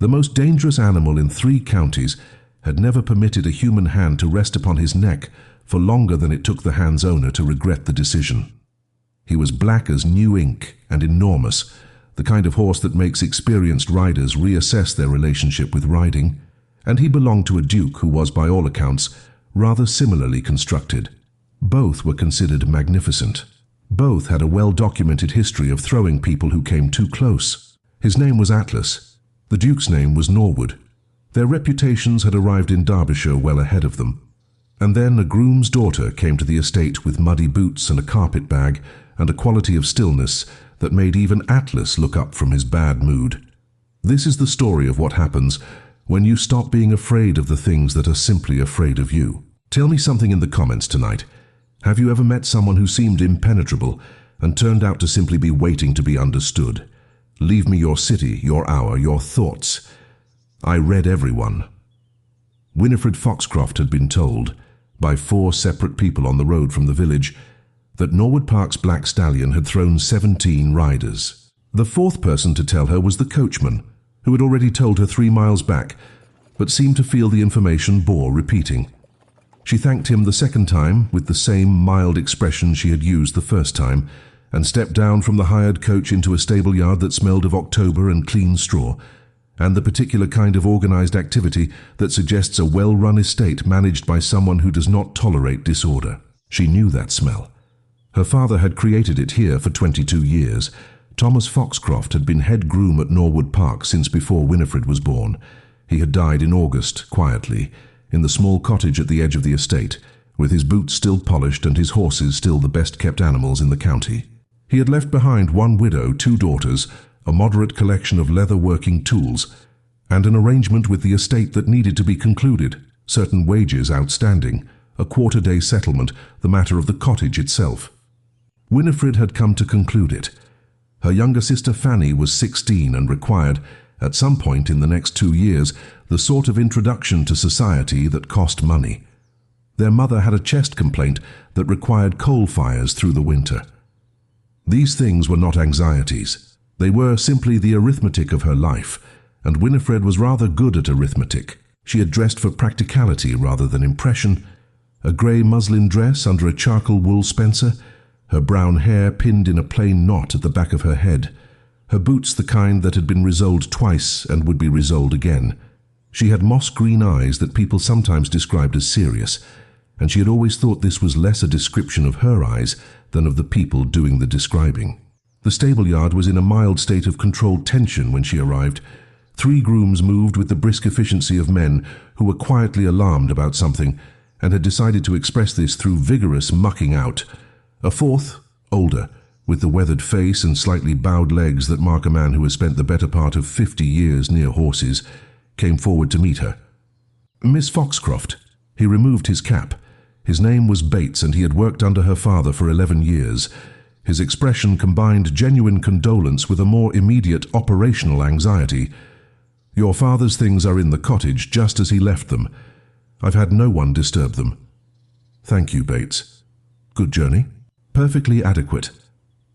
The most dangerous animal in 3 counties had never permitted a human hand to rest upon his neck for longer than it took the hand's owner to regret the decision. He was black as new ink and enormous, the kind of horse that makes experienced riders reassess their relationship with riding, and he belonged to a duke who was, by all accounts, rather similarly constructed. Both were considered magnificent. Both had a well-documented history of throwing people who came too close. His name was Atlas. The duke's name was Norwood. Their reputations had arrived in Derbyshire well ahead of them. And then a groom's daughter came to the estate with muddy boots and a carpet bag and a quality of stillness that made even Atlas look up from his bad mood. This is the story of what happens when you stop being afraid of the things that are simply afraid of you. Tell me something in the comments tonight. Have you ever met someone who seemed impenetrable and turned out to simply be waiting to be understood? Leave me your city, your hour, your thoughts. I read everyone. Winifred Foxcroft had been told, by 4 separate people on the road from the village, that Norwood Park's black stallion had thrown 17 riders. The 4th person to tell her was the coachman, who had already told her 3 miles back, but seemed to feel the information bore repeating. She thanked him the 2nd time with the same mild expression she had used the 1st time, and stepped down from the hired coach into a stable yard that smelled of October and clean straw, and the particular kind of organized activity that suggests a well-run estate managed by someone who does not tolerate disorder. She knew that smell. Her father had created it here for 22 years. Thomas Foxcroft had been head groom at Norwood Park since before Winifred was born. He had died in August, quietly, in the small cottage at the edge of the estate, with his boots still polished and his horses still the best-kept animals in the county. He had left behind 1 widow, 2 daughters, a moderate collection of leather-working tools, and an arrangement with the estate that needed to be concluded, certain wages outstanding, a quarter-day settlement, the matter of the cottage itself. Winifred had come to conclude it. Her younger sister Fanny was 16 and required, at some point in the next 2 years, the sort of introduction to society that cost money. Their mother had a chest complaint that required coal fires through the winter. These things were not anxieties. They were simply the arithmetic of her life, and Winifred was rather good at arithmetic. She had dressed for practicality rather than impression, a grey muslin dress under a charcoal wool spencer, her brown hair pinned in a plain knot at the back of her head, her boots the kind that had been resoled twice and would be resoled again. She had moss-green eyes that people sometimes described as serious, and she had always thought this was less a description of her eyes than of the people doing the describing. The stable yard was in a mild state of controlled tension when she arrived. 3 grooms moved with the brisk efficiency of men who were quietly alarmed about something and had decided to express this through vigorous mucking out. A 4th, older, with the weathered face and slightly bowed legs that mark a man who has spent the better part of 50 years near horses, came forward to meet her. Miss Foxcroft. He removed his cap. His name was Bates, and he had worked under her father for 11 years. His expression combined genuine condolence with a more immediate operational anxiety. Your father's things are in the cottage just as he left them. I've had no one disturb them. Thank you, Bates. Good journey? Perfectly adequate.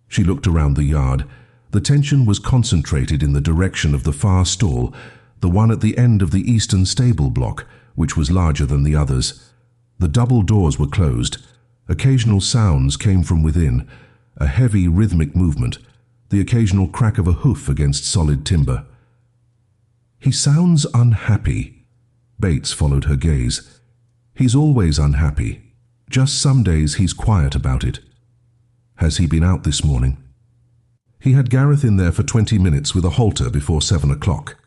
She looked around the yard. The tension was concentrated in the direction of the far stall, the one at the end of the eastern stable block, which was larger than the others. The double doors were closed. Occasional sounds came from within, a heavy rhythmic movement, the occasional crack of a hoof against solid timber. He sounds unhappy. Bates followed her gaze. He's always unhappy. Just some days he's quiet about it. Has he been out this morning? He had Gareth in there for 20 minutes with a halter before 7 o'clock.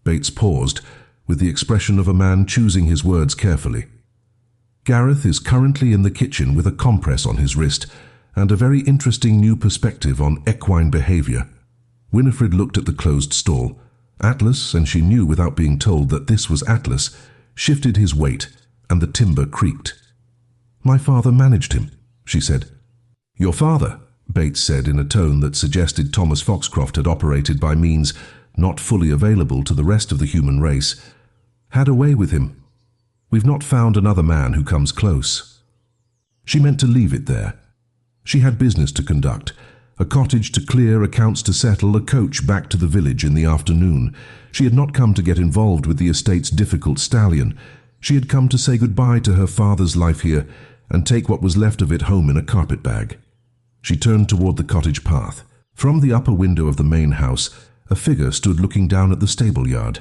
Bates paused, with the expression of a man choosing his words carefully. Gareth is currently in the kitchen with a compress on his wrist and a very interesting new perspective on equine behavior. Winifred looked at the closed stall. Atlas, and she knew without being told that this was Atlas, shifted his weight, and the timber creaked. My father managed him, she said. Your father, Bates said in a tone that suggested Thomas Foxcroft had operated by means not fully available to the rest of the human race, had a way with him. We've not found another man who comes close. She meant to leave it there. She had business to conduct, A cottage to clear, accounts to settle, a coach back to the village in the afternoon. She had not come to get involved with the estate's difficult stallion. She had come to say goodbye to her father's life here and take what was left of it home in a carpet-bag. She turned toward the cottage path. From the upper window of the main house, a figure stood looking down at the stable yard.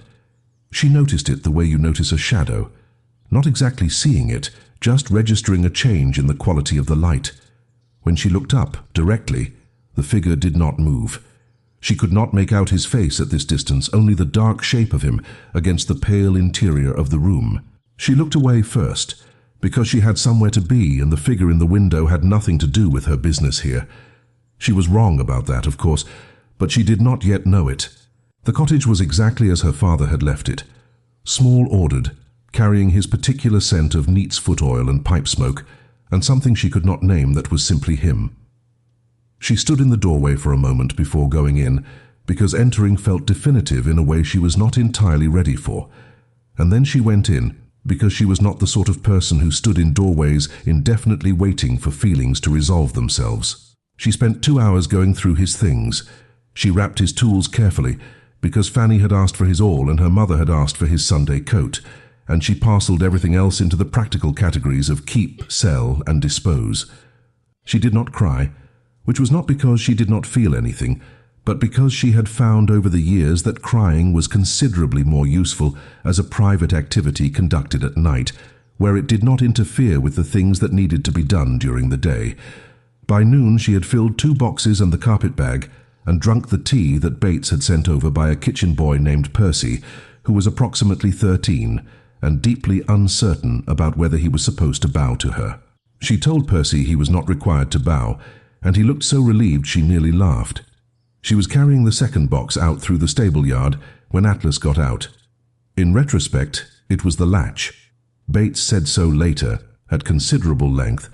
She noticed it the way you notice a shadow, not exactly seeing it, just registering a change in the quality of the light. When she looked up, directly, the figure did not move. She could not make out his face at this distance, only the dark shape of him against the pale interior of the room. She looked away first, because she had somewhere to be, and the figure in the window had nothing to do with her business here. She was wrong about that, of course, but she did not yet know it. The cottage was exactly as her father had left it, small-ordered, carrying his particular scent of neat's foot oil and pipe smoke, and something she could not name that was simply him. She stood in the doorway for a moment before going in, because entering felt definitive in a way she was not entirely ready for, and then she went in, because she was not the sort of person who stood in doorways indefinitely waiting for feelings to resolve themselves. She spent 2 hours going through his things. She wrapped his tools carefully, because Fanny had asked for his all and her mother had asked for his Sunday coat, and she parceled everything else into the practical categories of keep, sell, and dispose. She did not cry, which was not because she did not feel anything, but because she had found over the years that crying was considerably more useful as a private activity conducted at night, where it did not interfere with the things that needed to be done during the day. By noon she had filled 2 boxes and the carpet bag, and drunk the tea that Bates had sent over by a kitchen boy named Percy, who was approximately 13, and deeply uncertain about whether he was supposed to bow to her. She told Percy he was not required to bow, and he looked so relieved she nearly laughed. She was carrying the second box out through the stable yard when Atlas got out. In retrospect, it was the latch. Bates said so later, at considerable length,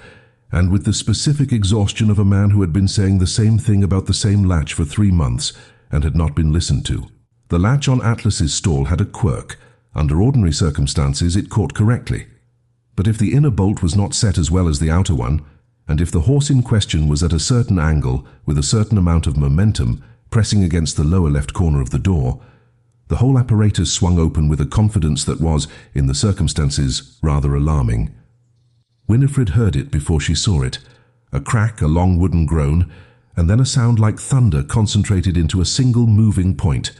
and with the specific exhaustion of a man who had been saying the same thing about the same latch for 3 months and had not been listened to. The latch on Atlas's stall had a quirk. Under ordinary circumstances it caught correctly. But if the inner bolt was not set as well as the outer one, and if the horse in question was at a certain angle with a certain amount of momentum pressing against the lower left corner of the door, the whole apparatus swung open with a confidence that was, in the circumstances, rather alarming. Winifred heard it before she saw it, a crack, a long wooden groan, and then a sound like thunder concentrated into a single moving point.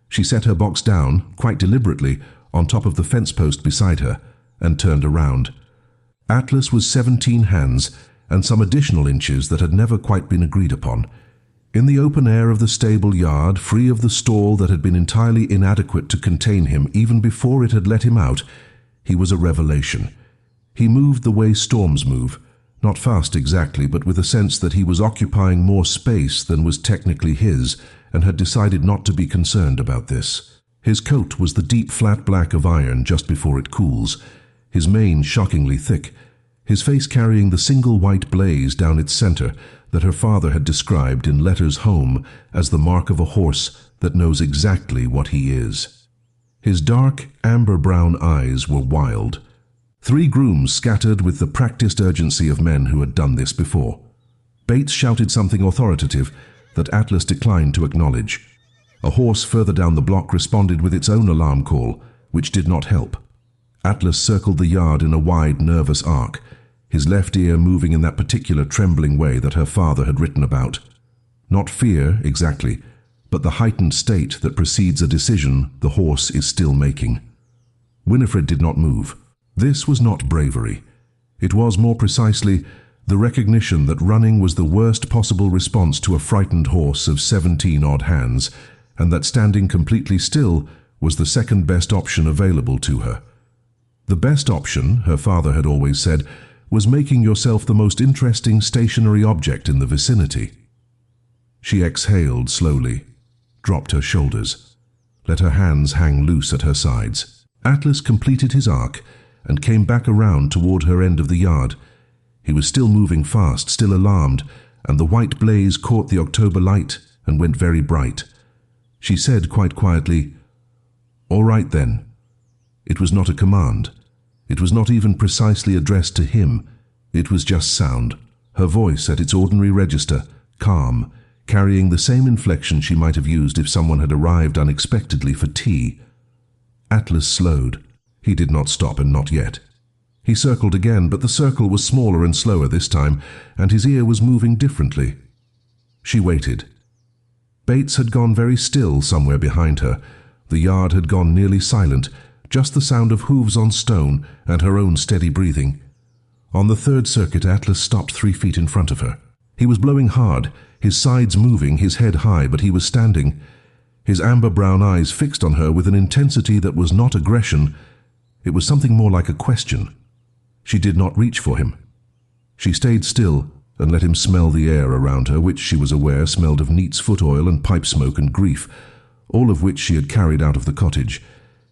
She set her box down, quite deliberately, on top of the fence post beside her, and turned around. Atlas was 17 hands, and some additional inches that had never quite been agreed upon. In the open air of the stable yard, free of the stall that had been entirely inadequate to contain him even before it had let him out, he was a revelation. He moved the way storms move, not fast exactly, but with a sense that he was occupying more space than was technically his, and had decided not to be concerned about this. His coat was the deep flat black of iron just before it cools, his mane shockingly thick, his face carrying the single white blaze down its center that her father had described in letters home as the mark of a horse that knows exactly what he is. His dark, amber-brown eyes were wild. 3 grooms scattered with the practiced urgency of men who had done this before. Bates shouted something authoritative that Atlas declined to acknowledge. A horse further down the block responded with its own alarm call, which did not help. Atlas circled the yard in a wide, nervous arc, his left ear moving in that particular trembling way that her father had written about. Not fear, exactly, but the heightened state that precedes a decision the horse is still making. Winifred did not move. This was not bravery. It was, more precisely, the recognition that running was the worst possible response to a frightened horse of 17-odd hands, and that standing completely still was the second best option available to her. The best option, her father had always said, was making yourself the most interesting stationary object in the vicinity. She exhaled slowly, dropped her shoulders, let her hands hang loose at her sides. Atlas completed his arc and came back around toward her end of the yard. He was still moving fast, still alarmed, and the white blaze caught the October light and went very bright. She said quite quietly, "All right then." It was not a command. It was not even precisely addressed to him. It was just sound, her voice at its ordinary register, calm, carrying the same inflection she might have used if someone had arrived unexpectedly for tea. Atlas slowed. He did not stop, and not yet. He circled again, but the circle was smaller and slower this time, and his ear was moving differently. She waited. Bates had gone very still somewhere behind her. The yard had gone nearly silent, just the sound of hooves on stone and her own steady breathing. On the third circuit, Atlas stopped 3 feet in front of her. He was blowing hard, his sides moving, his head high, but he was standing, his amber-brown eyes fixed on her with an intensity that was not aggression. It was something more like a question. She did not reach for him. She stayed still and let him smell the air around her, which she was aware smelled of neat's foot oil and pipe smoke and grief, all of which she had carried out of the cottage.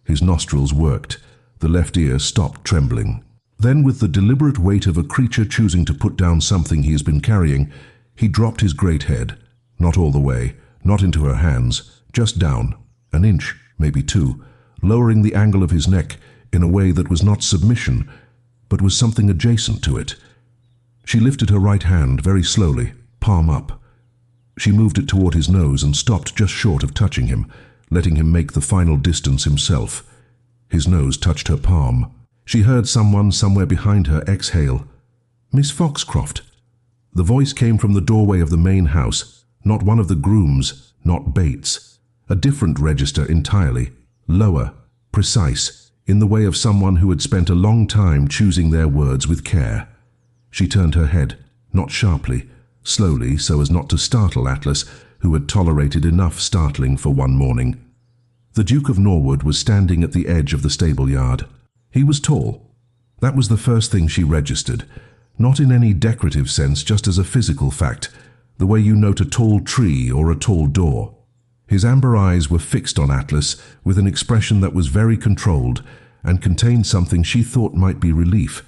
His nostrils worked. The left ear stopped trembling. Then, with the deliberate weight of a creature choosing to put down something he has been carrying, he dropped his great head, not all the way, not into her hands, just down, an inch, maybe 2, lowering the angle of his neck in a way that was not submission, but was something adjacent to it. She lifted her right hand very slowly, palm up. She moved it toward his nose and stopped just short of touching him, letting him make the final distance himself. His nose touched her palm. She heard someone somewhere behind her exhale. "Miss Foxcroft." The voice came from the doorway of the main house, not one of the grooms, not Bates. A different register entirely, lower, precise, in the way of someone who had spent a long time choosing their words with care. She turned her head, not sharply, slowly so as not to startle Atlas, who had tolerated enough startling for one morning. The Duke of Norwood was standing at the edge of the stable yard. He was tall. That was the first thing she registered, not in any decorative sense, just as a physical fact, the way you note a tall tree or a tall door. His amber eyes were fixed on Atlas with an expression that was very controlled and contained something she thought might be relief.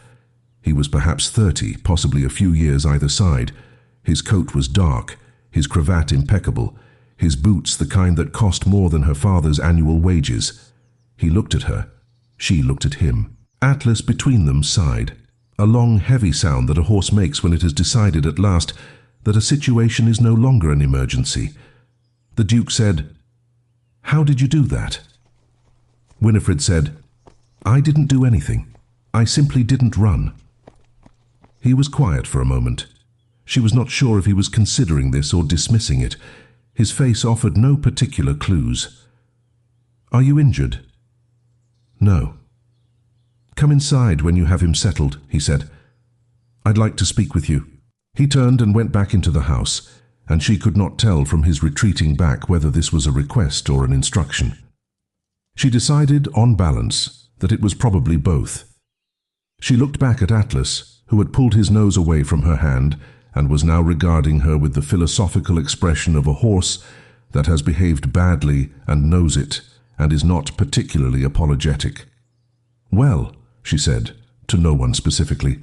He was perhaps 30, possibly a few years either side. His coat was dark, his cravat impeccable, his boots the kind that cost more than her father's annual wages. He looked at her. She looked at him. Atlas between them sighed, a long, heavy sound that a horse makes when it has decided at last that a situation is no longer an emergency. The Duke said, "How did you do that?" Winifred said, "I didn't do anything. I simply didn't run." He was quiet for a moment. She was not sure if he was considering this or dismissing it. His face offered no particular clues. "Are you injured?" "No." "Come inside when you have him settled," he said. "I'd like to speak with you." He turned and went back into the house, and she could not tell from his retreating back whether this was a request or an instruction. She decided, on balance, that it was probably both. She looked back at Atlas, who had pulled his nose away from her hand and was now regarding her with the philosophical expression of a horse that has behaved badly and knows it, and is not particularly apologetic. "Well," she said, to no one specifically.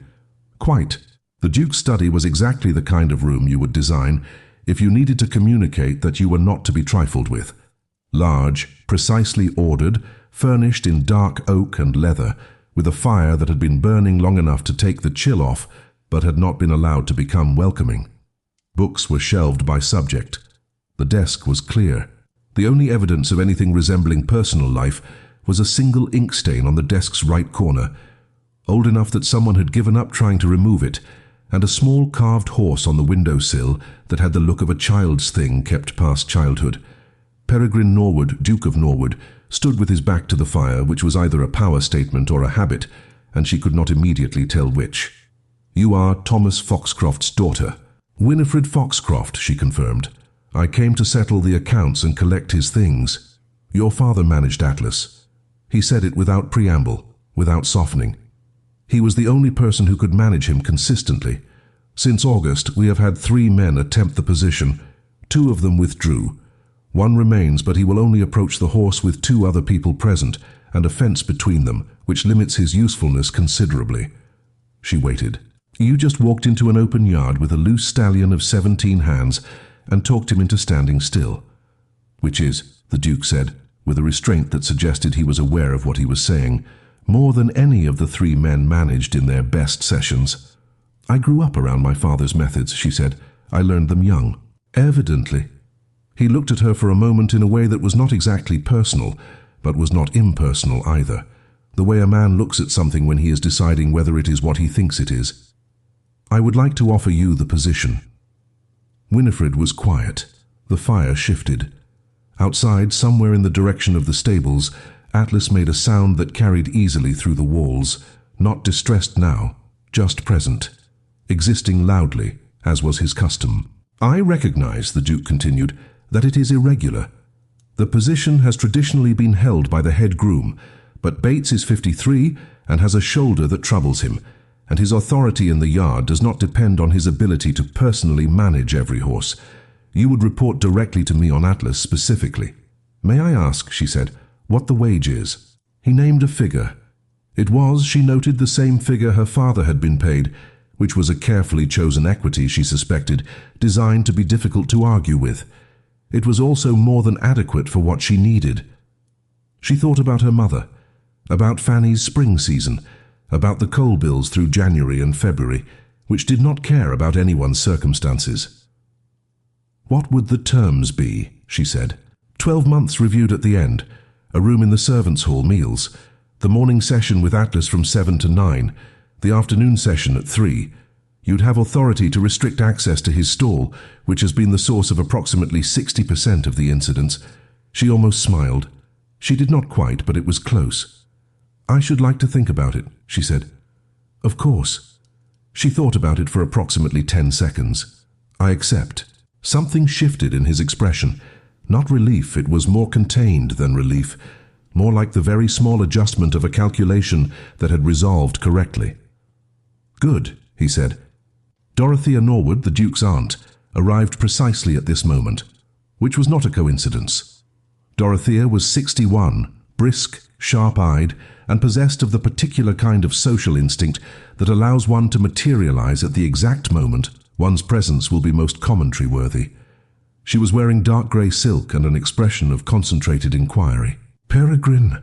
"Quite. The Duke's study was exactly the kind of room you would design if you needed to communicate that you were not to be trifled with. Large, precisely ordered, furnished in dark oak and leather, with a fire that had been burning long enough to take the chill off, but had not been allowed to become welcoming. Books were shelved by subject. The desk was clear. The only evidence of anything resembling personal life was a single ink stain on the desk's right corner, old enough that someone had given up trying to remove it, and a small carved horse on the windowsill that had the look of a child's thing kept past childhood. Peregrine Norwood, Duke of Norwood, stood with his back to the fire, which was either a power statement or a habit, and she could not immediately tell which. "You are Thomas Foxcroft's daughter." "Winifred Foxcroft," she confirmed. "I came to settle the accounts and collect his things. Your father managed Atlas." He said it without preamble, without softening. He was the only person who could manage him consistently. Since August, we have had 3 men attempt the position. 2 of them withdrew. 1 remains, but he will only approach the horse with 2 other people present, and a fence between them, which limits his usefulness considerably. She waited. "You just walked into an open yard with a loose stallion of 17 hands and talked him into standing still." "Which is," the Duke said, with a restraint that suggested he was aware of what he was saying, more than any of the 3 men managed in their best sessions. "I grew up around my father's methods," she said. "I learned them young." Evidently. He looked at her for a moment in a way that was not exactly personal, but was not impersonal either. The way a man looks at something when he is deciding whether it is what he thinks it is. I would like to offer you the position. Winifred was quiet. The fire shifted. Outside, somewhere in the direction of the stables, Atlas made a sound that carried easily through the walls, not distressed now, just present, existing loudly, as was his custom. I recognize, the Duke continued, that it is irregular. The position has traditionally been held by the head groom, but Bates is 53 and has a shoulder that troubles him, and his authority in the yard does not depend on his ability to personally manage every horse. You would report directly to me on Atlas specifically. May I ask, she said, what the wage is? He named a figure. It was, she noted, the same figure her father had been paid, which was a carefully chosen equity, she suspected, designed to be difficult to argue with. It was also more than adequate for what she needed. She thought about her mother, about Fanny's spring season, about the coal bills through January and February, which did not care about anyone's circumstances. What would the terms be, she said. 12 months reviewed at the end, a room in the servants' hall, meals, the morning session with Atlas from 7 to 9, the afternoon session at 3. You'd have authority to restrict access to his stall, which has been the source of approximately 60% of the incidents. She almost smiled. She did not quite, but it was close. I should like to think about it, she said. Of course. She thought about it for approximately 10 seconds. I accept. Something shifted in his expression. Not relief, it was more contained than relief, more like the very small adjustment of a calculation that had resolved correctly. Good, he said. Dorothea Norwood, the Duke's aunt, arrived precisely at this moment, which was not a coincidence. Dorothea was 61, brisk, sharp-eyed, and possessed of the particular kind of social instinct that allows one to materialize at the exact moment one's presence will be most commentary-worthy. She was wearing dark grey silk and an expression of concentrated inquiry. Peregrine.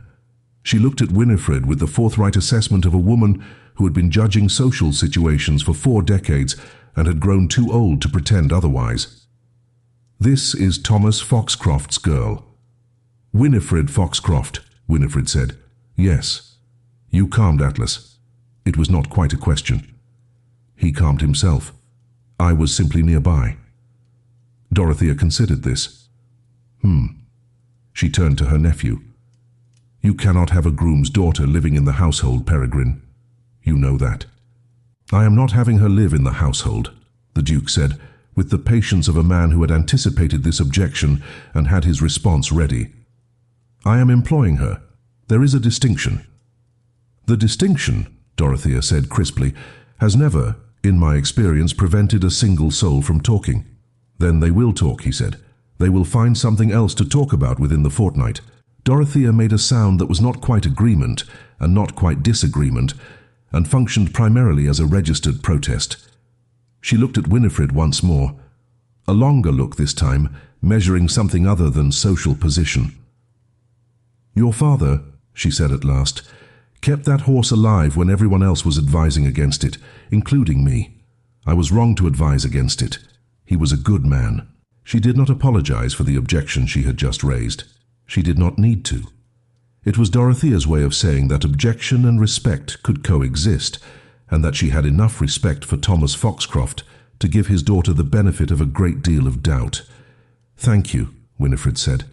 She looked at Winifred with the forthright assessment of a woman who had been judging social situations for 4 decades and had grown too old to pretend otherwise. This is Thomas Foxcroft's girl. Winifred Foxcroft, Winifred said. Yes. You calmed Atlas. It was not quite a question. He calmed himself. I was simply nearby. Dorothea considered this. She turned to her nephew. You cannot have a groom's daughter living in the household, Peregrine. You know that. I am not having her live in the household, the Duke said, with the patience of a man who had anticipated this objection and had his response ready. I am employing her. There is a distinction. The distinction, Dorothea said crisply, has never, in my experience, prevented a single soul from talking. Then they will talk, he said. They will find something else to talk about within the fortnight. Dorothea made a sound that was not quite agreement and not quite disagreement, and functioned primarily as a registered protest. She looked at Winifred once more, a longer look this time, measuring something other than social position. Your father, she said at last, kept that horse alive when everyone else was advising against it, including me. I was wrong to advise against it. He was a good man. She did not apologize for the objection she had just raised. She did not need to. It was Dorothea's way of saying that objection and respect could coexist, and that she had enough respect for Thomas Foxcroft to give his daughter the benefit of a great deal of doubt. Thank you, Winifred said.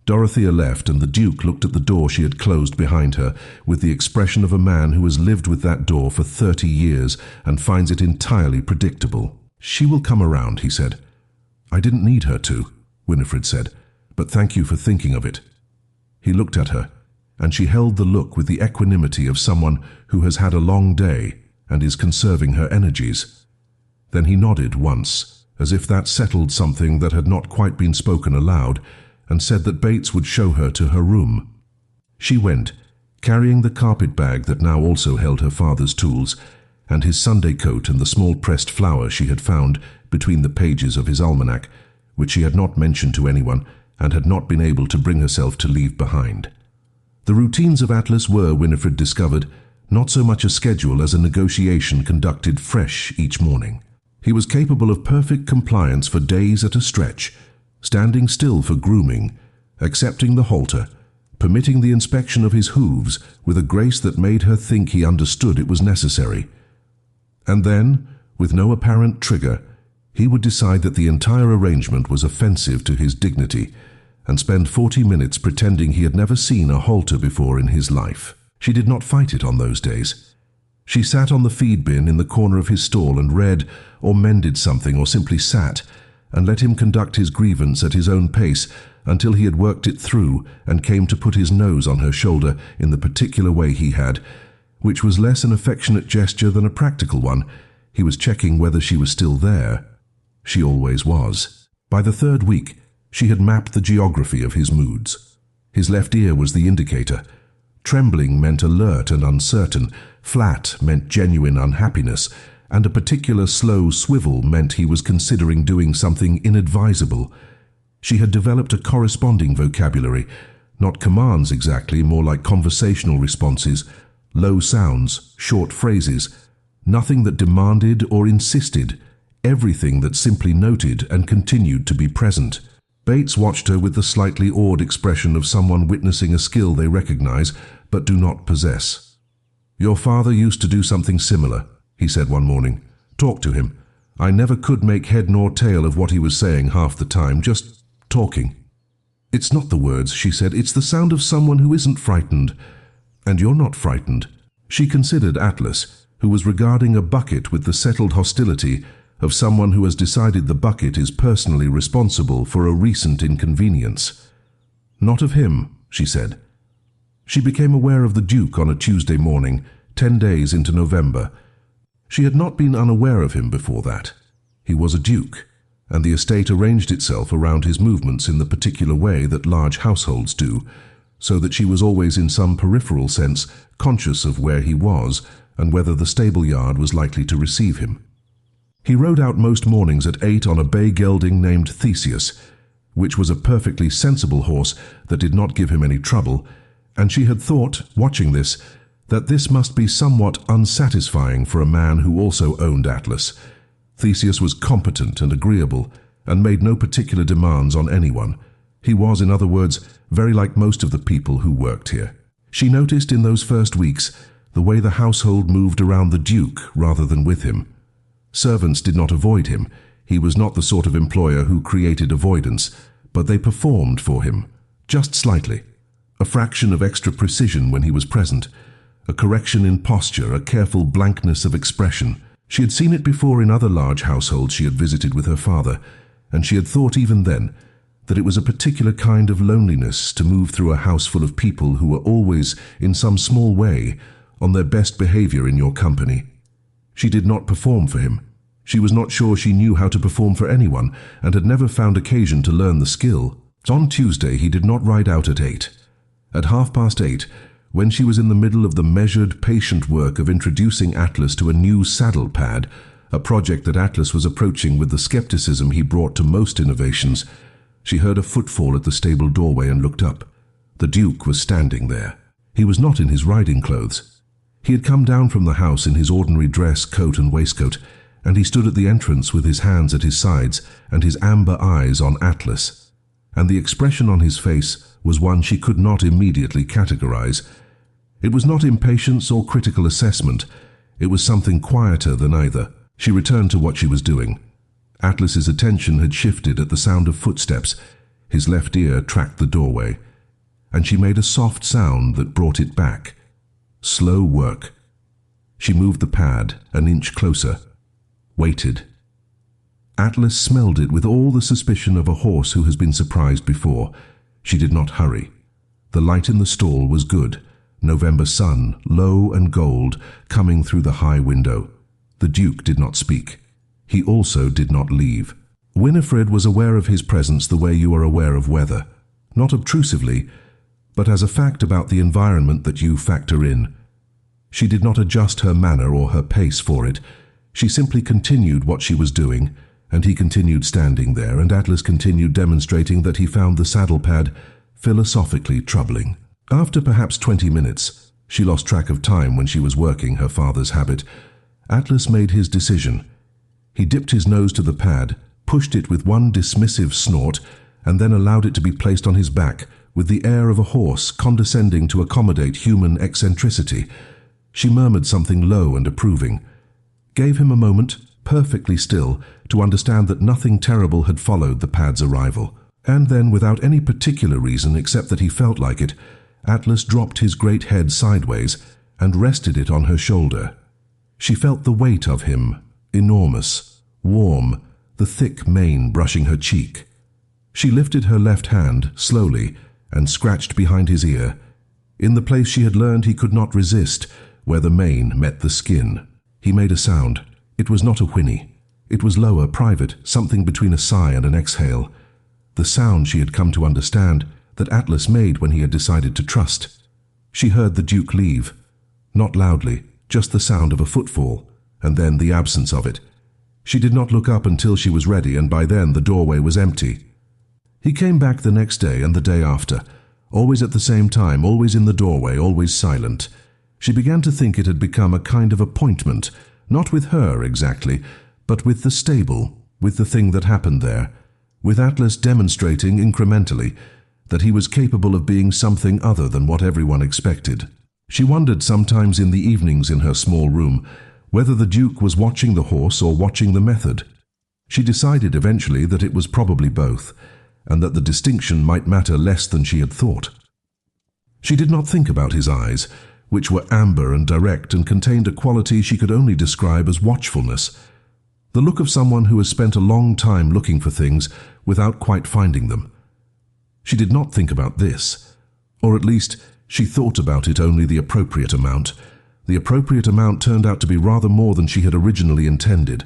Dorothea left, and the Duke looked at the door she had closed behind her with the expression of a man who has lived with that door for 30 years and finds it entirely predictable. She will come around, he said. I didn't need her to, Winifred said, but thank you for thinking of it. He looked at her, and she held the look with the equanimity of someone who has had a long day and is conserving her energies. Then he nodded once, as if that settled something that had not quite been spoken aloud, and said that Bates would show her to her room. She went, carrying the carpet bag that now also held her father's tools, and his Sunday coat and the small pressed flower she had found between the pages of his almanac, which she had not mentioned to anyone and had not been able to bring herself to leave behind. The routines of Atlas were, Winifred discovered, not so much a schedule as a negotiation conducted fresh each morning. He was capable of perfect compliance for days at a stretch, standing still for grooming, accepting the halter, permitting the inspection of his hooves with a grace that made her think he understood it was necessary. And then, with no apparent trigger, he would decide that the entire arrangement was offensive to his dignity and spend 40 minutes pretending he had never seen a halter before in his life. She did not fight it on those days. She sat on the feed bin in the corner of his stall and read or mended something, or simply sat and let him conduct his grievance at his own pace until he had worked it through and came to put his nose on her shoulder in the particular way he had, which was less an affectionate gesture than a practical one. He was checking whether she was still there. She always was. By the third week, she had mapped the geography of his moods. His left ear was the indicator. Trembling meant alert and uncertain, flat meant genuine unhappiness, and a particular slow swivel meant he was considering doing something inadvisable. She had developed a corresponding vocabulary, not commands exactly, more like conversational responses, low sounds, short phrases, nothing that demanded or insisted, everything that simply noted and continued to be present. Bates watched her with the slightly awed expression of someone witnessing a skill they recognize but do not possess. "Your father used to do something similar," he said one morning. "Talk to him. I never could make head nor tail of what he was saying half the time, just talking." "It's not the words," she said. "It's the sound of someone who isn't frightened. And you're not frightened." She considered Atlas, who was regarding a bucket with the settled hostility of someone who has decided the bucket is personally responsible for a recent inconvenience. "Not of him," she said. She became aware of the Duke on a Tuesday morning, 10 days into November. She had not been unaware of him before that. He was a Duke, and the estate arranged itself around his movements in the particular way that large households do, so that she was always in some peripheral sense conscious of where he was and whether the stable yard was likely to receive him. He rode out most mornings at 8 on a bay gelding named Theseus, which was a perfectly sensible horse that did not give him any trouble, and she had thought, watching this, that this must be somewhat unsatisfying for a man who also owned Atlas. Theseus was competent and agreeable, and made no particular demands on anyone. He was, in other words, very like most of the people who worked here. She noticed in those first weeks the way the household moved around the Duke rather than with him. Servants did not avoid him. He was not the sort of employer who created avoidance, but they performed for him, just slightly. A fraction of extra precision when he was present, a correction in posture, a careful blankness of expression. She had seen it before in other large households she had visited with her father, and she had thought even then that it was a particular kind of loneliness to move through a house full of people who were always, in some small way, on their best behavior in your company. She did not perform for him. She was not sure she knew how to perform for anyone, and had never found occasion to learn the skill. On Tuesday he did not ride out at 8. At 8:30, when she was in the middle of the measured, patient work of introducing Atlas to a new saddle pad, a project that Atlas was approaching with the skepticism he brought to most innovations, she heard a footfall at the stable doorway and looked up. The Duke was standing there. He was not in his riding clothes. He had come down from the house in his ordinary dress, coat and waistcoat, and he stood at the entrance with his hands at his sides and his amber eyes on Atlas. And the expression on his face was one she could not immediately categorize. It was not impatience or critical assessment. It was something quieter than either. She returned to what she was doing. Atlas's attention had shifted at the sound of footsteps. His left ear tracked the doorway, and she made a soft sound that brought it back. Slow work. She moved the pad an inch closer, waited. Atlas smelled it with all the suspicion of a horse who has been surprised before. She did not hurry. The light in the stall was good. November sun, low and gold, coming through the high window. The Duke did not speak. He also did not leave. Winifred was aware of his presence the way you are aware of weather, not obtrusively, but as a fact about the environment that you factor in. She did not adjust her manner or her pace for it. She simply continued what she was doing, and he continued standing there, and Atlas continued demonstrating that he found the saddle pad philosophically troubling. After perhaps 20 minutes, she lost track of time when she was working her father's habit, Atlas made his decision. He dipped his nose to the pad, pushed it with one dismissive snort, and then allowed it to be placed on his back with the air of a horse condescending to accommodate human eccentricity. She murmured something low and approving, gave him a moment, perfectly still, to understand that nothing terrible had followed the pad's arrival. And then, without any particular reason except that he felt like it, Atlas dropped his great head sideways and rested it on her shoulder. She felt the weight of him, enormous, warm, the thick mane brushing her cheek. She lifted her left hand, slowly, and scratched behind his ear, in the place she had learned he could not resist, where the mane met the skin. He made a sound. It was not a whinny. It was lower, private, something between a sigh and an exhale. The sound she had come to understand, that Atlas made when he had decided to trust. She heard the Duke leave. Not loudly, just the sound of a footfall, and then the absence of it. She did not look up until she was ready, and by then the doorway was empty. He came back the next day and the day after, always at the same time, always in the doorway, always silent. She began to think it had become a kind of appointment, not with her exactly, but with the stable, with the thing that happened there, with Atlas demonstrating incrementally that he was capable of being something other than what everyone expected. She wondered sometimes in the evenings in her small room whether the Duke was watching the horse or watching the method. She decided eventually that it was probably both, and that the distinction might matter less than she had thought. She did not think about his eyes, which were amber and direct and contained a quality she could only describe as watchfulness, the look of someone who has spent a long time looking for things without quite finding them. She did not think about this, or at least she thought about it only the appropriate amount. The appropriate amount turned out to be rather more than she had originally intended.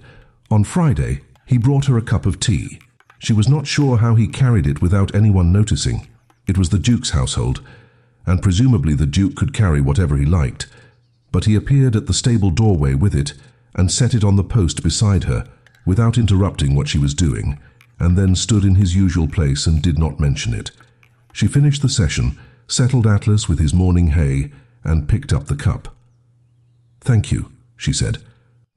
On Friday, he brought her a cup of tea. She was not sure how he carried it without anyone noticing. It was the Duke's household, and presumably the Duke could carry whatever he liked, but he appeared at the stable doorway with it and set it on the post beside her, without interrupting what she was doing, and then stood in his usual place and did not mention it. She finished the session, settled Atlas with his morning hay, and picked up the cup. "Thank you," she said.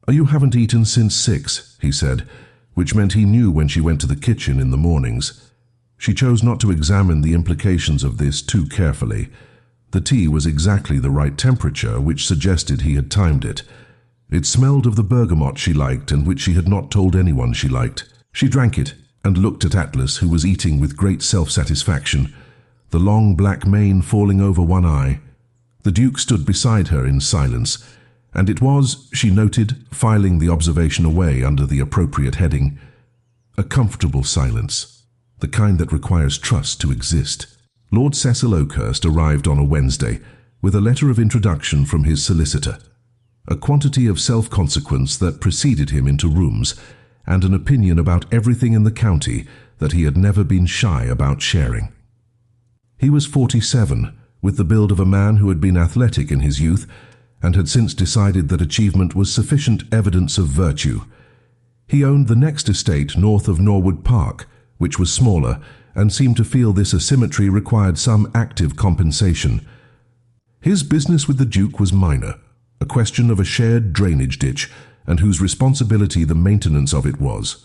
"You haven't eaten since 6, he said, which meant he knew when she went to the kitchen in the mornings. She chose not to examine the implications of this too carefully. The tea was exactly the right temperature, which suggested he had timed it. It smelled of the bergamot she liked and which she had not told anyone she liked. She drank it and looked at Atlas, who was eating with great self-satisfaction, the long black mane falling over one eye. The Duke stood beside her in silence, and it was, she noted, filing the observation away under the appropriate heading, a comfortable silence, the kind that requires trust to exist. Lord Cecil Oakhurst arrived on a Wednesday with a letter of introduction from his solicitor, a quantity of self-consequence that preceded him into rooms, and an opinion about everything in the county that he had never been shy about sharing. He was 47, with the build of a man who had been athletic in his youth and had since decided that achievement was sufficient evidence of virtue. He owned the next estate north of Norwood Park, which was smaller, and seemed to feel this asymmetry required some active compensation. His business with the Duke was minor, a question of a shared drainage ditch, and whose responsibility the maintenance of it was.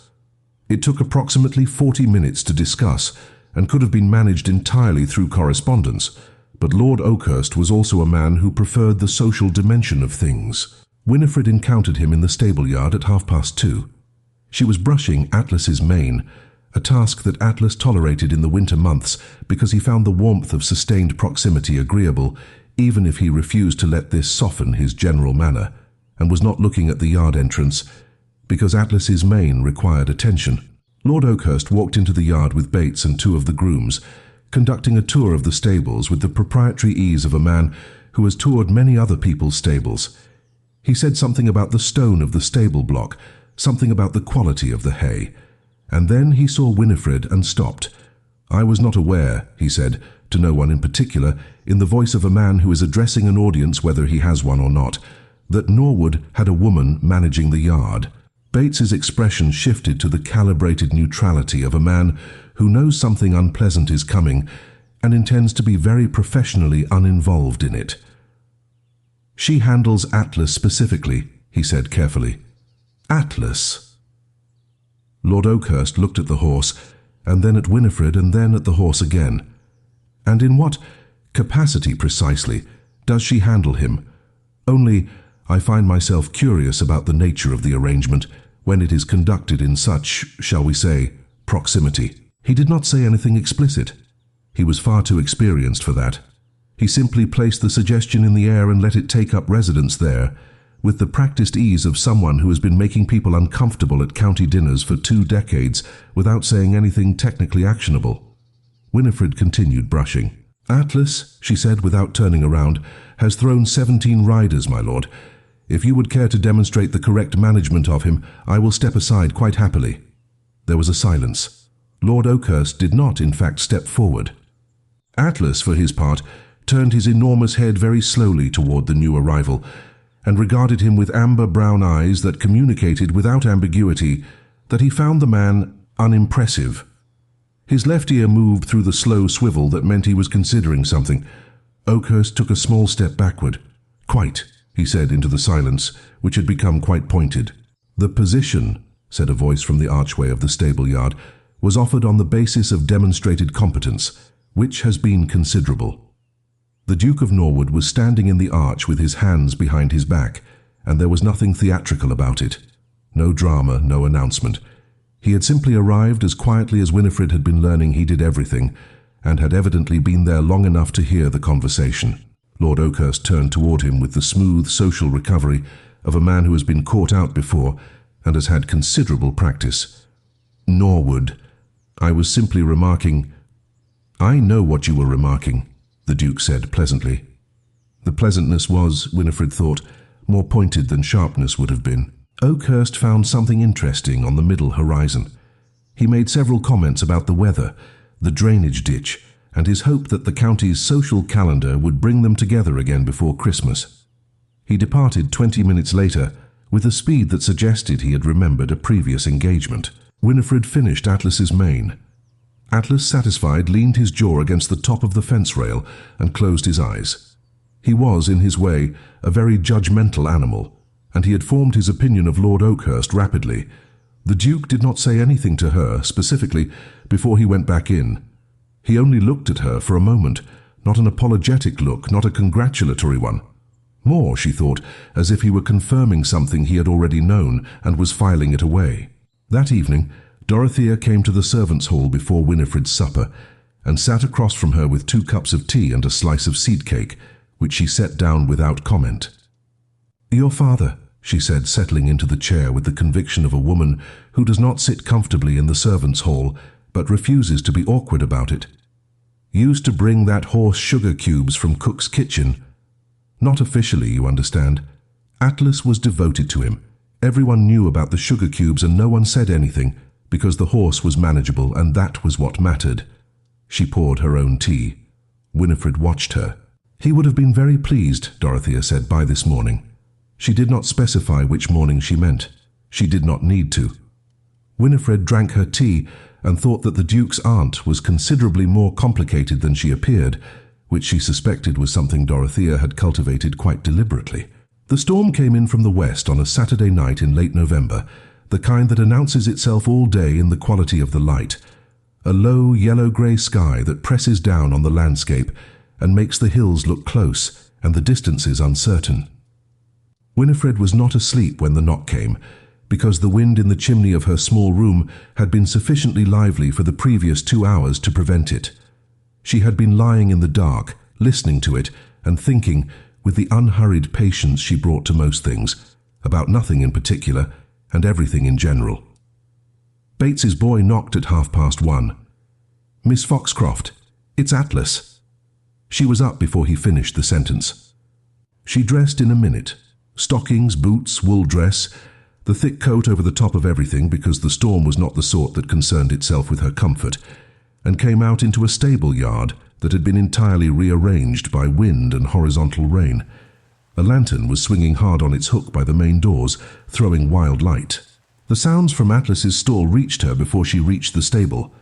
It took approximately 40 minutes to discuss, and could have been managed entirely through correspondence, but Lord Oakhurst was also a man who preferred the social dimension of things. Winifred encountered him in the stable yard at 2:30. She was brushing Atlas's mane, a task that Atlas tolerated in the winter months because he found the warmth of sustained proximity agreeable, even if he refused to let this soften his general manner, and was not looking at the yard entrance, because Atlas's mane required attention. Lord Oakhurst walked into the yard with Bates and 2 of the grooms, conducting a tour of the stables with the proprietary ease of a man who has toured many other people's stables. He said something about the stone of the stable block, something about the quality of the hay, and then he saw Winifred and stopped. "I was not aware," he said, to no one in particular, in the voice of a man who is addressing an audience whether he has one or not, that Norwood had a woman managing the yard. Bates's expression shifted to the calibrated neutrality of a man who knows something unpleasant is coming and intends to be very professionally uninvolved in it. "She handles Atlas specifically," he said carefully. "Atlas?" Lord Oakhurst looked at the horse, and then at Winifred, and then at the horse again. And in what capacity precisely does she handle him? Only I find myself curious about the nature of the arrangement when it is conducted in such, shall we say, proximity. He did not say anything explicit. He was far too experienced for that. He simply placed the suggestion in the air and let it take up residence there, with the practiced ease of someone who has been making people uncomfortable at county dinners for 2 decades without saying anything technically actionable. Winifred continued brushing. "Atlas," she said without turning around, "has thrown 17 riders, my lord. If you would care to demonstrate the correct management of him, I will step aside quite happily." There was a silence. Lord Oakhurst did not, in fact, step forward. Atlas, for his part, turned his enormous head very slowly toward the new arrival, and regarded him with amber brown eyes that communicated without ambiguity that he found the man unimpressive. His left ear moved through the slow swivel that meant he was considering something. Oakhurst took a small step backward. "Quite," he said into the silence, which had become quite pointed. "The position," said a voice from the archway of the stable yard, "was offered on the basis of demonstrated competence, which has been considerable." The Duke of Norwood was standing in the arch with his hands behind his back, and there was nothing theatrical about it. No drama, no announcement. He had simply arrived as quietly as Winifred had been learning he did everything, and had evidently been there long enough to hear the conversation. Lord Oakhurst turned toward him with the smooth social recovery of a man who has been caught out before and has had considerable practice. "Norwood, I was simply remarking—" "I know what you were remarking," the Duke said pleasantly. The pleasantness was, Winifred thought, more pointed than sharpness would have been. Oakhurst found something interesting on the middle horizon. He made several comments about the weather, the drainage ditch, and his hope that the county's social calendar would bring them together again before Christmas. He departed 20 minutes later with a speed that suggested he had remembered a previous engagement. Winifred finished Atlas's mane. Atlas, satisfied, leaned his jaw against the top of the fence rail and closed his eyes. He was, in his way, a very judgmental animal, and he had formed his opinion of Lord Oakhurst rapidly. The Duke did not say anything to her, specifically, before he went back in. He only looked at her for a moment, not an apologetic look, not a congratulatory one. More, she thought, as if he were confirming something he had already known and was filing it away. That evening, Dorothea came to the servants' hall before Winifred's supper, and sat across from her with 2 cups of tea and a slice of seed cake, which she set down without comment. "Your father," she said, settling into the chair with the conviction of a woman who does not sit comfortably in the servants' hall, but refuses to be awkward about it, "used to bring that horse sugar cubes from Cook's kitchen. Not officially, you understand. Atlas was devoted to him. Everyone knew about the sugar cubes and no one said anything, because the horse was manageable and that was what mattered." She poured her own tea. Winifred watched her. "He would have been very pleased," Dorothea said, "by this morning." She did not specify which morning she meant. She did not need to. Winifred drank her tea and thought that the Duke's aunt was considerably more complicated than she appeared, which she suspected was something Dorothea had cultivated quite deliberately. The storm came in from the west on a Saturday night in late November, the kind that announces itself all day in the quality of the light. A low, yellow-grey sky that presses down on the landscape and makes the hills look close and the distances uncertain. Winifred was not asleep when the knock came, because the wind in the chimney of her small room had been sufficiently lively for the previous 2 hours to prevent it. She had been lying in the dark, listening to it, and thinking, with the unhurried patience she brought to most things, about nothing in particular, and everything in general. Bates's boy knocked at 1:30. "Miss Foxcroft, it's Atlas." She was up before he finished the sentence. She dressed in a minute. Stockings, boots, wool dress, the thick coat over the top of everything because the storm was not the sort that concerned itself with her comfort, and came out into a stable yard that had been entirely rearranged by wind and horizontal rain. A lantern was swinging hard on its hook by the main doors, throwing wild light. The sounds from Atlas's stall reached her before she reached the stable.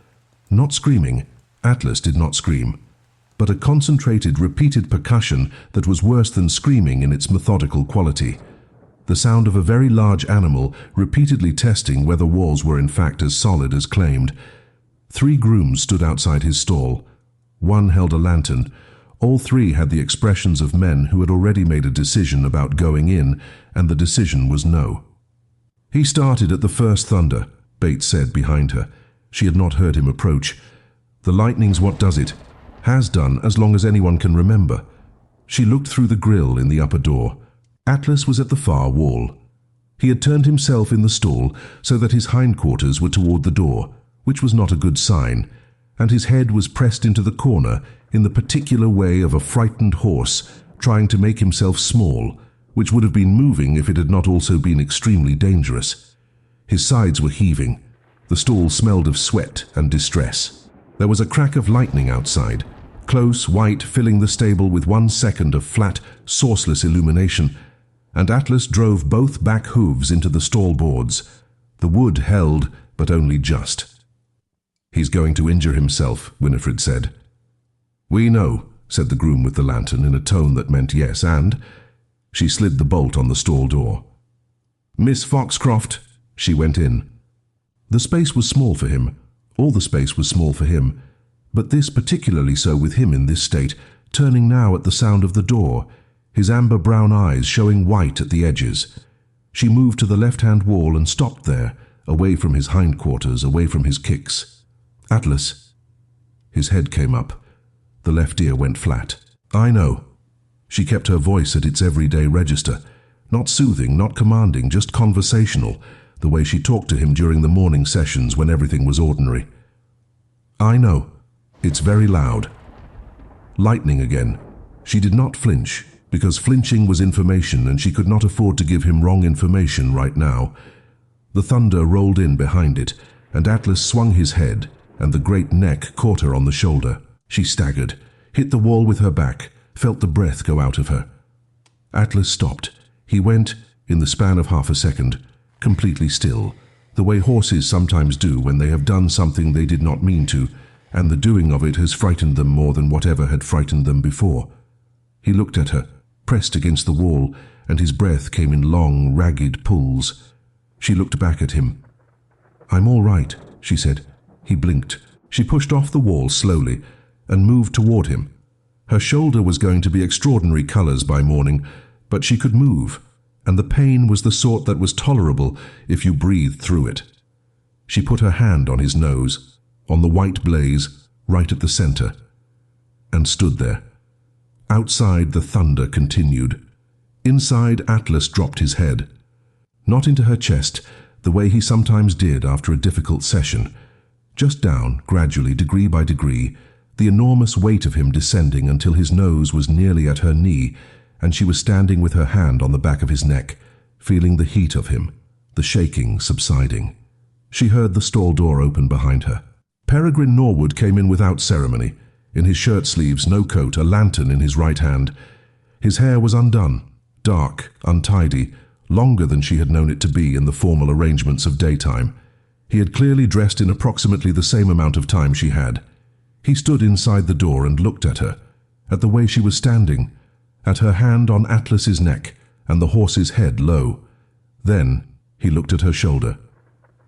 Not screaming, Atlas did not scream, but a concentrated, repeated percussion that was worse than screaming in its methodical quality. the sound of a very large animal repeatedly testing whether walls were in fact as solid as claimed. 3 grooms stood outside his stall. 1 held a lantern. All 3 had the expressions of men who had already made a decision about going in, and the decision was no. "He started at the first thunder," Bates said behind her. She had not heard him approach. "The lightning's what does it. Has done as long as anyone can remember." She looked through the grill in the upper door. Atlas was at the far wall. He had turned himself in the stall so that his hindquarters were toward the door, which was not a good sign, and his head was pressed into the corner in the particular way of a frightened horse trying to make himself small, which would have been moving if it had not also been extremely dangerous. His sides were heaving. The stall smelled of sweat and distress. There was a crack of lightning outside, close, white, filling the stable with 1 second of flat, sourceless illumination, and Atlas drove both back hooves into the stall boards. The wood held, but only just. "He's going to injure himself," Winifred said. "We know," said the groom with the lantern in a tone that meant yes, and she slid the bolt on the stall door. "Miss Foxcroft," she went in. The space was small for him. All the space was small for him, but this particularly so with him in this state, turning now at the sound of the door, his amber-brown eyes showing white at the edges. She moved to the left-hand wall and stopped there, away from his hindquarters, away from his kicks. "Atlas." His head came up. The left ear went flat. "I know." She kept her voice at its everyday register, not soothing, not commanding, just conversational, the way she talked to him during the morning sessions when everything was ordinary. "I know. It's very loud." Lightning again. She did not flinch, because flinching was information and she could not afford to give him wrong information right now. The thunder rolled in behind it, and Atlas swung his head, and the great neck caught her on the shoulder. She staggered, hit the wall with her back, felt the breath go out of her. Atlas stopped. He went, in the span of half a second, completely still, the way horses sometimes do when they have done something they did not mean to, and the doing of it has frightened them more than whatever had frightened them before. He looked at her, pressed against the wall, and his breath came in long, ragged pulls. She looked back at him. "I'm all right," she said. He blinked. She pushed off the wall slowly and moved toward him. Her shoulder was going to be extraordinary colors by morning, but she could move, and the pain was the sort that was tolerable if you breathed through it. She put her hand on his nose, on the white blaze, right at the center, and stood there. Outside, the thunder continued. Inside, Atlas dropped his head. Not into her chest, the way he sometimes did after a difficult session. Just down, gradually, degree by degree, the enormous weight of him descending until his nose was nearly at her knee, and she was standing with her hand on the back of his neck, feeling the heat of him, the shaking subsiding. She heard the stall door open behind her. Peregrine Norwood came in without ceremony, in his shirt sleeves, no coat, a lantern in his right hand. His hair was undone, dark, untidy, longer than she had known it to be in the formal arrangements of daytime. He had clearly dressed in approximately the same amount of time she had. He stood inside the door and looked at her, at the way she was standing, at her hand on Atlas's neck and the horse's head low. Then he looked at her shoulder.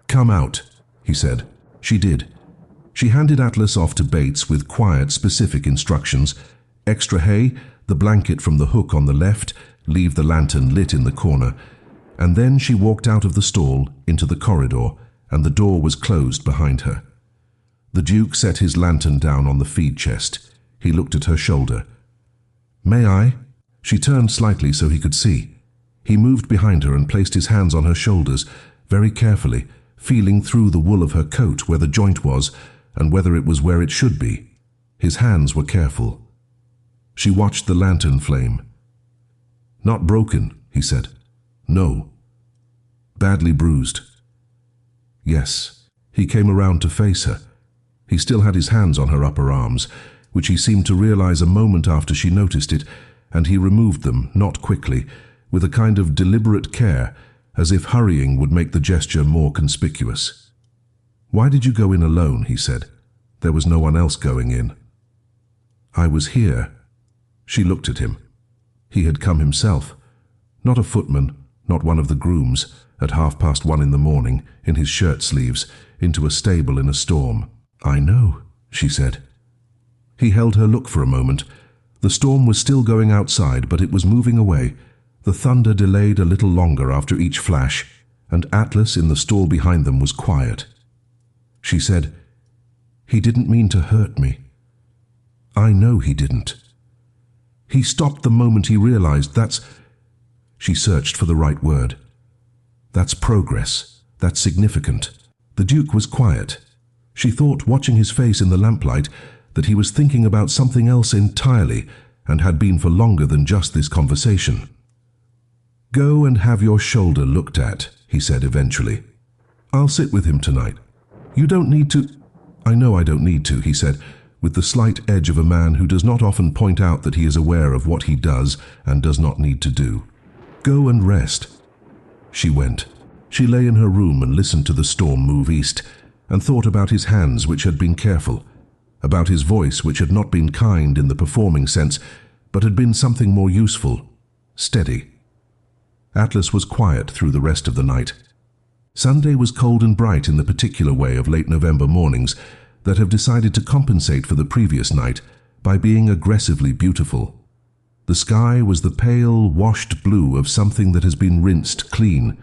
"Come out," he said. She did. She handed Atlas off to Bates with quiet, specific instructions. Extra hay, the blanket from the hook on the left, leave the lantern lit in the corner. And then she walked out of the stall into the corridor, and the door was closed behind her. The Duke set his lantern down on the feed chest. He looked at her shoulder. "May I?" She turned slightly so he could see. He moved behind her and placed his hands on her shoulders, very carefully, feeling through the wool of her coat where the joint was and whether it was where it should be. His hands were careful. She watched the lantern flame. "Not broken," he said. "No." "Badly bruised." "Yes." He came around to face her. He still had his hands on her upper arms, which he seemed to realize a moment after she noticed it, and he removed them, not quickly, with a kind of deliberate care, as if hurrying would make the gesture more conspicuous. "Why did you go in alone?" he said. "There was no one else going in." "I was here." She looked at him. He had come himself. Not a footman, not one of the grooms, at 1:30 in the morning, in his shirt sleeves, into a stable in a storm. "I know," she said. He held her look for a moment. The storm was still going outside, but it was moving away. The thunder delayed a little longer after each flash, and Atlas in the stall behind them was quiet. She said, "He didn't mean to hurt me." "I know he didn't." He stopped the moment he realized that's... She searched for the right word. "That's progress. That's significant." The Duke was quiet. She thought, watching his face in the lamplight, that he was thinking about something else entirely, and had been for longer than just this conversation. "Go and have your shoulder looked at," he said eventually. "I'll sit with him tonight." "You don't need to—" "I know I don't need to," he said, with the slight edge of a man who does not often point out that he is aware of what he does and does not need to do. "Go and rest." She went. She lay in her room and listened to the storm move east, and thought about his hands which had been careful, about his voice which had not been kind in the performing sense, but had been something more useful, steady. Atlas was quiet through the rest of the night. Sunday was cold and bright in the particular way of late November mornings that have decided to compensate for the previous night by being aggressively beautiful. The sky was the pale, washed blue of something that has been rinsed clean.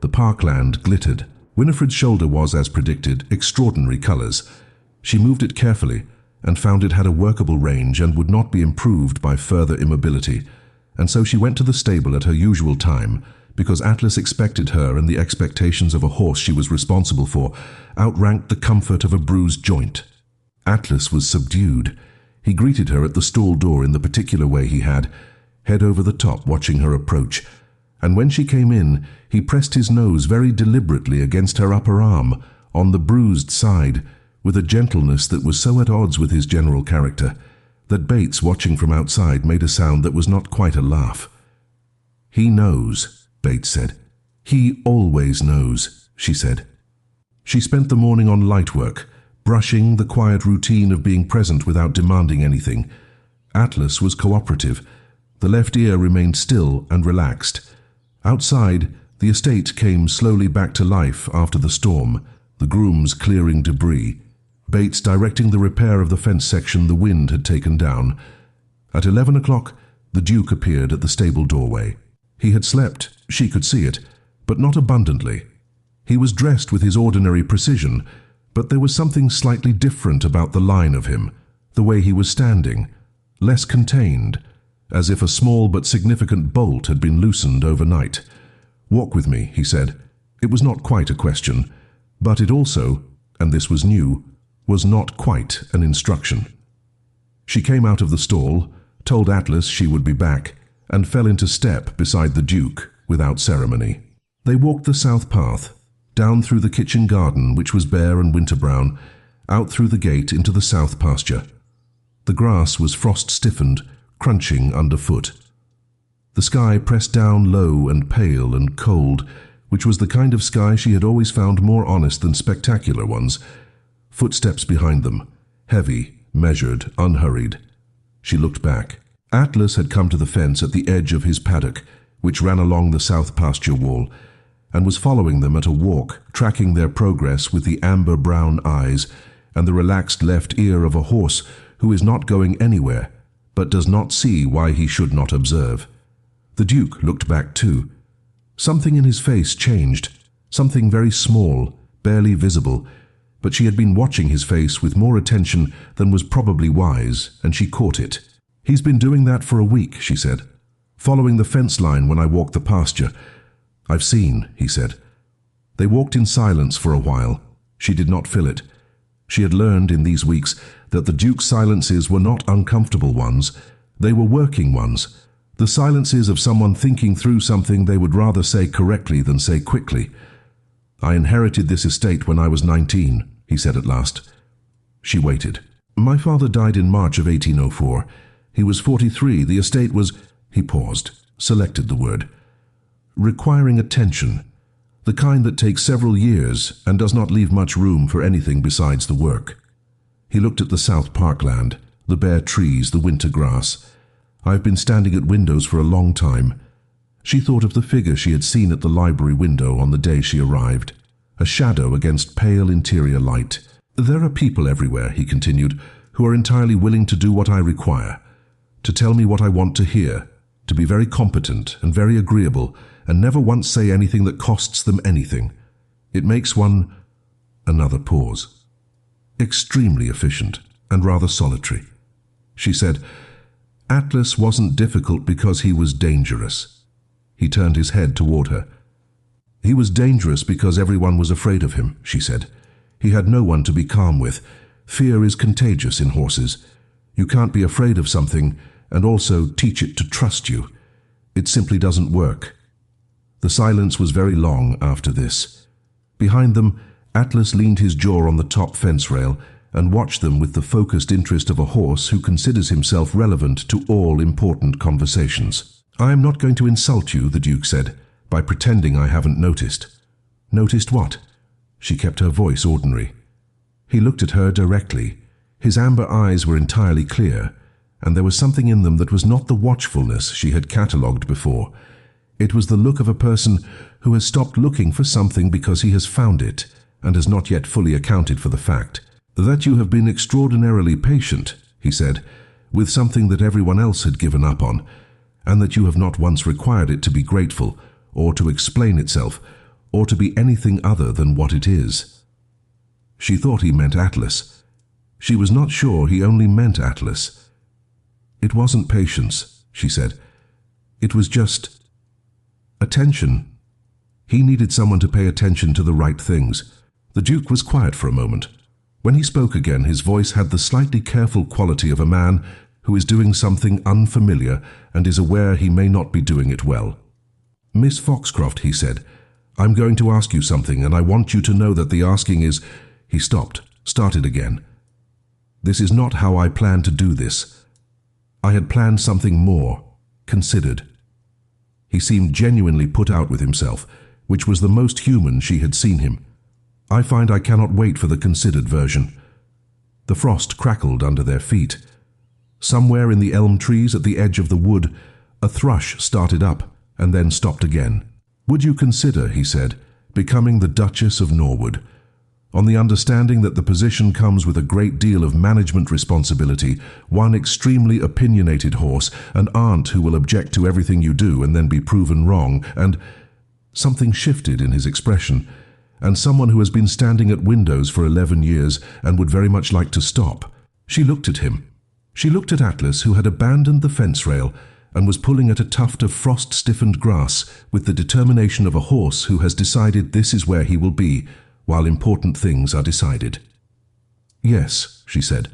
The parkland glittered. Winifred's shoulder was, as predicted, extraordinary colors. She moved it carefully and found it had a workable range and would not be improved by further immobility, and so she went to the stable at her usual time, because Atlas expected her, and the expectations of a horse she was responsible for outranked the comfort of a bruised joint. Atlas was subdued. He greeted her at the stall door in the particular way he had, head over the top watching her approach, and when she came in, he pressed his nose very deliberately against her upper arm, on the bruised side, with a gentleness that was so at odds with his general character, that Bates, watching from outside, made a sound that was not quite a laugh. "He knows," Bates said. "He always knows," she said. She spent the morning on light work, brushing, the quiet routine of being present without demanding anything. Atlas was cooperative. The left ear remained still and relaxed. Outside, the estate came slowly back to life after the storm, the grooms clearing debris, Bates directing the repair of the fence section the wind had taken down. At 11 o'clock, the Duke appeared at the stable doorway. He had slept, she could see it, but not abundantly. He was dressed with his ordinary precision, but there was something slightly different about the line of him, the way he was standing, less contained, as if a small but significant bolt had been loosened overnight. "Walk with me," he said. It was not quite a question, but it also, and this was new, was not quite an instruction. She came out of the stall, told Atlas she would be back, and fell into step beside the Duke without ceremony. They walked the south path, down through the kitchen garden, which was bare and winter-brown, out through the gate into the south pasture. The grass was frost-stiffened, crunching underfoot. The sky pressed down low and pale and cold, which was the kind of sky she had always found more honest than spectacular ones. Footsteps behind them, heavy, measured, unhurried. She looked back. Atlas had come to the fence at the edge of his paddock, which ran along the south pasture wall, and was following them at a walk, tracking their progress with the amber-brown eyes and the relaxed left ear of a horse who is not going anywhere, but does not see why he should not observe. The Duke looked back too. Something in his face changed, something very small, barely visible, but she had been watching his face with more attention than was probably wise, and she caught it. "He's been doing that for a week," she said. "Following the fence line when I walked the pasture. I've seen," he said. They walked in silence for a while. She did not fill it. She had learned in these weeks that the Duke's silences were not uncomfortable ones. They were working ones. The silences of someone thinking through something they would rather say correctly than say quickly. "I inherited this estate when I was 19, he said at last. She waited. "My father died in March of 1804. He was 43. The estate was—" He paused, selected the word. "Requiring attention, the kind that takes several years and does not leave much room for anything besides the work." He looked at the south parkland, the bare trees, the winter grass. "I've been standing at windows for a long time, She thought of the figure she had seen at the library window on the day she arrived, a shadow against pale interior light. "There are people everywhere," he continued, "who are entirely willing to do what I require, to tell me what I want to hear, to be very competent and very agreeable, and never once say anything that costs them anything. It makes one—" Another pause. "Extremely efficient and rather solitary." She said, "Atlas wasn't difficult because he was dangerous." He turned his head toward her. "He was dangerous because everyone was afraid of him," she said. "He had no one to be calm with. Fear is contagious in horses. You can't be afraid of something and also teach it to trust you. It simply doesn't work." The silence was very long after this. Behind them, Atlas leaned his jaw on the top fence rail and watched them with the focused interest of a horse who considers himself relevant to all important conversations. "I am not going to insult you," the Duke said, "by pretending I haven't noticed." "Noticed what?" She kept her voice ordinary. He looked at her directly. His amber eyes were entirely clear, and there was something in them that was not the watchfulness she had catalogued before. It was the look of a person who has stopped looking for something because he has found it, and has not yet fully accounted for the fact. "That you have been extraordinarily patient," he said, "with something that everyone else had given up on, and that you have not once required it to be grateful, or to explain itself, or to be anything other than what it is." She thought he meant Atlas. She was not sure he only meant Atlas. "It wasn't patience," she said. "It was just attention." He needed someone to pay attention to the right things. The Duke was quiet for a moment. When he spoke again, his voice had the slightly careful quality of a man who is doing something unfamiliar and is aware he may not be doing it well. "Miss Foxcroft," he said, "I'm going to ask you something, and I want you to know that the asking is—" He stopped, started again. "This is not how I planned to do this. I had planned something more, considered." He seemed genuinely put out with himself, which was the most human she had seen him. "I find I cannot wait for the considered version." The frost crackled under their feet. Somewhere in the elm trees at the edge of the wood, a thrush started up and then stopped again. "Would you consider," he said, "becoming the Duchess of Norwood, on the understanding that the position comes with a great deal of management responsibility, one extremely opinionated horse, an aunt who will object to everything you do and then be proven wrong, and—" Something shifted in his expression, "and someone who has been standing at windows for 11 years and would very much like to stop." She looked at him. She looked at Atlas, who had abandoned the fence rail and was pulling at a tuft of frost-stiffened grass with the determination of a horse who has decided this is where he will be, while important things are decided. "Yes," she said.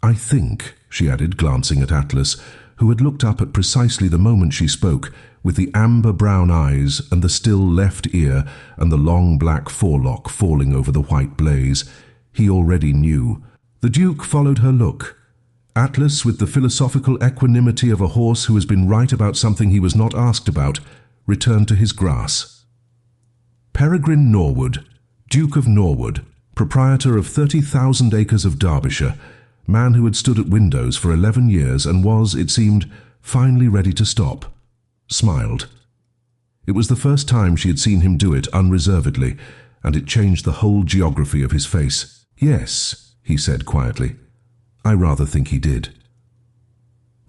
"I think," she added, glancing at Atlas, who had looked up at precisely the moment she spoke, with the amber-brown eyes and the still left ear and the long black forelock falling over the white blaze. He already knew. The Duke followed her look. Atlas, with the philosophical equanimity of a horse who has been right about something he was not asked about, returned to his grass. Peregrine Norwood, Duke of Norwood, proprietor of 30,000 acres of Derbyshire, man who had stood at windows for 11 years and was, it seemed, finally ready to stop, smiled. It was the first time she had seen him do it unreservedly, and it changed the whole geography of his face. "Yes," he said quietly. "I rather think he did."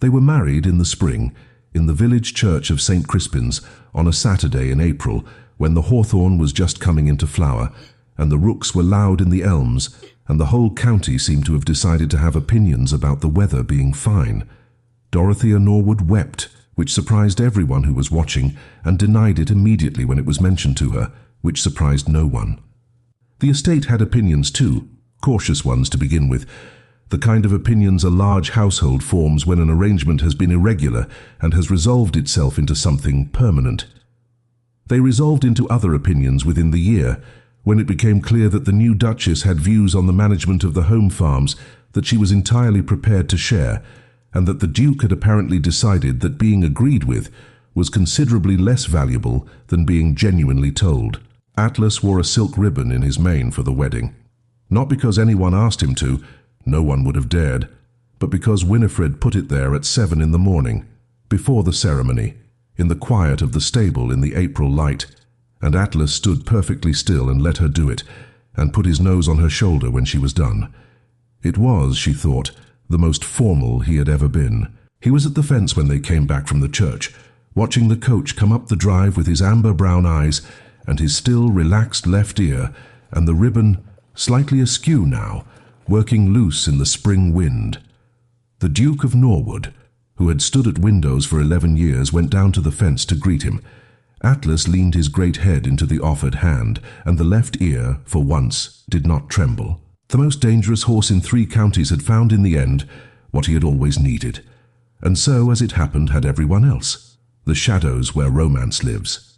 They were married in the spring, in the village church of St. Crispin's, on a Saturday in April, when the hawthorn was just coming into flower, and the rooks were loud in the elms, and the whole county seemed to have decided to have opinions about the weather being fine. Dorothea Norwood wept, which surprised everyone who was watching, and denied it immediately when it was mentioned to her, which surprised no one. The estate had opinions too, cautious ones to begin with, the kind of opinions a large household forms when an arrangement has been irregular and has resolved itself into something permanent. They resolved into other opinions within the year, when it became clear that the new Duchess had views on the management of the home farms that she was entirely prepared to share, and that the Duke had apparently decided that being agreed with was considerably less valuable than being genuinely told. Atlas wore a silk ribbon in his mane for the wedding. Not because anyone asked him to, no one would have dared, but because Winifred put it there at 7 in the morning, before the ceremony. in the quiet of the stable in the April light, and Atlas stood perfectly still and let her do it, and put his nose on her shoulder when she was done. It was, she thought, the most formal he had ever been. He was at the fence when they came back from the church, watching the coach come up the drive with his amber-brown eyes and his still relaxed left ear, and the ribbon, slightly askew now, working loose in the spring wind. The Duke of Norwood, who had stood at windows for 11 years, went down to the fence to greet him. Atlas leaned his great head into the offered hand, and the left ear, for once, did not tremble. The most dangerous horse in 3 counties had found in the end what he had always needed, and so, as it happened, had everyone else. The shadows where romance lives.